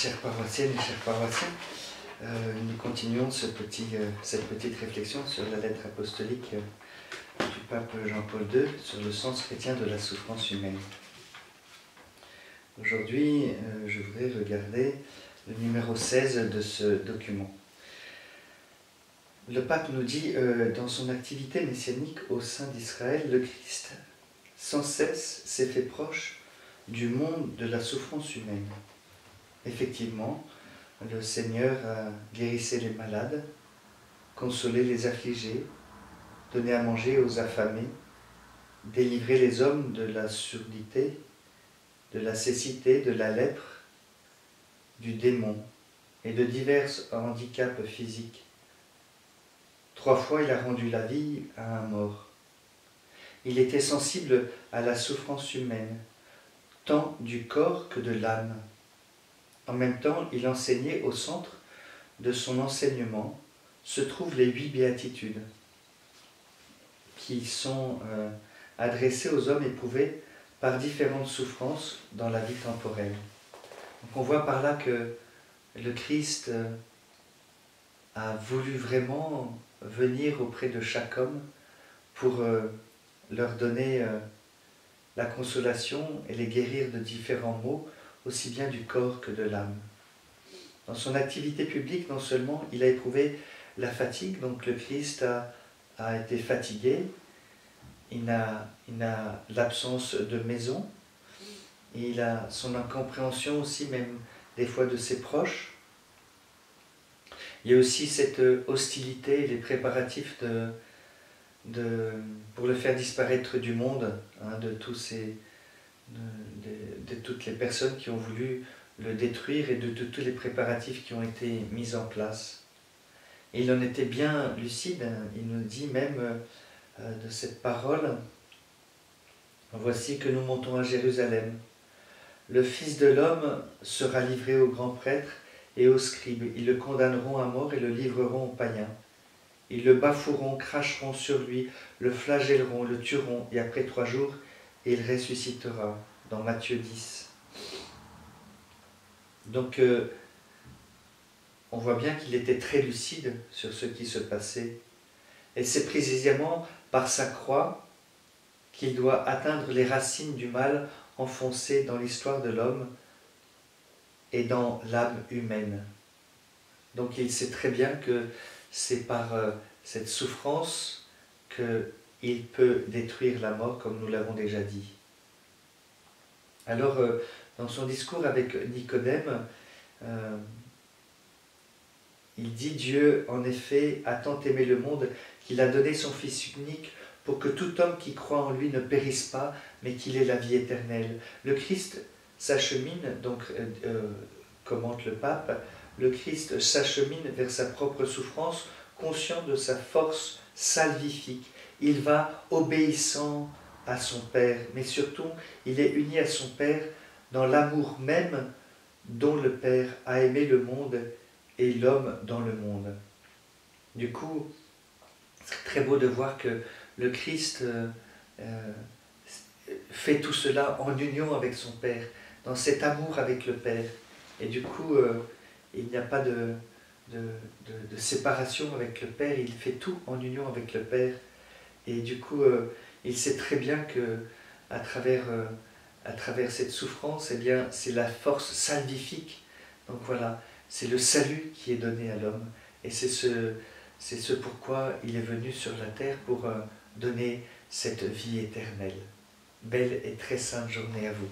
Chères paroissiennes et chers paroissiens, nous continuons cette petite réflexion sur la lettre apostolique du pape Jean-Paul II sur le sens chrétien de la souffrance humaine. Aujourd'hui, je voudrais regarder le numéro 16 de ce document. Le pape nous dit, dans son activité messianique au sein d'Israël, le Christ sans cesse s'est fait proche du monde de la souffrance humaine. Effectivement, le Seigneur a guérissé les malades, consolé les affligés, donné à manger aux affamés, délivré les hommes de la surdité, de la cécité, de la lèpre, du démon et de divers handicaps physiques. 3 fois, il a rendu la vie à un mort. Il était sensible à la souffrance humaine, tant du corps que de l'âme. En même temps, il enseignait au centre de son enseignement se trouvent les 8 béatitudes qui sont adressées aux hommes éprouvés par différentes souffrances dans la vie temporelle. Donc on voit par là que le Christ a voulu vraiment venir auprès de chaque homme pour leur donner la consolation et les guérir de différents maux, aussi bien du corps que de l'âme. Dans son activité publique, non seulement il a éprouvé la fatigue, donc le Christ a été fatigué, il a l'absence de maison, et il a son incompréhension aussi même des fois de ses proches. Il y a aussi cette hostilité, les préparatifs pour le faire disparaître du monde, de toutes les personnes qui ont voulu le détruire et de tous les préparatifs qui ont été mis en place. Et il en était bien lucide, il nous dit même de cette parole, « Voici que nous montons à Jérusalem. Le Fils de l'homme sera livré aux grands prêtres et aux scribes. Ils le condamneront à mort et le livreront aux païens. Ils le bafoueront, cracheront sur lui, le flagelleront, le tueront, et après 3 jours, il ressuscitera. » Dans Matthieu 10. Donc, on voit bien qu'il était très lucide sur ce qui se passait. Et c'est précisément par sa croix qu'il doit atteindre les racines du mal enfoncé dans l'histoire de l'homme et dans l'âme humaine. Donc il sait très bien que c'est par cette souffrance qu'il peut détruire la mort, comme nous l'avons déjà dit. Alors, dans son discours avec Nicodème, il dit « Dieu, en effet, a tant aimé le monde qu'il a donné son Fils unique pour que tout homme qui croit en lui ne périsse pas, mais qu'il ait la vie éternelle. » Le Christ s'achemine, donc commente le pape, le Christ s'achemine vers sa propre souffrance, conscient de sa force salvifique. Il va obéissant à son Père, mais surtout, il est uni à son Père dans l'amour même dont le Père a aimé le monde et l'homme dans le monde. Du coup, c'est très beau de voir que le Christ fait tout cela en union avec son Père, dans cet amour avec le Père. Et du coup, il n'y a pas de séparation avec le Père, il fait tout en union avec le Père. Et du coup, il sait très bien que à travers cette souffrance, eh bien, c'est la force salvifique. Donc voilà, c'est le salut qui est donné à l'homme. Et c'est ce pourquoi il est venu sur la terre, pour donner cette vie éternelle. Belle et très sainte journée à vous.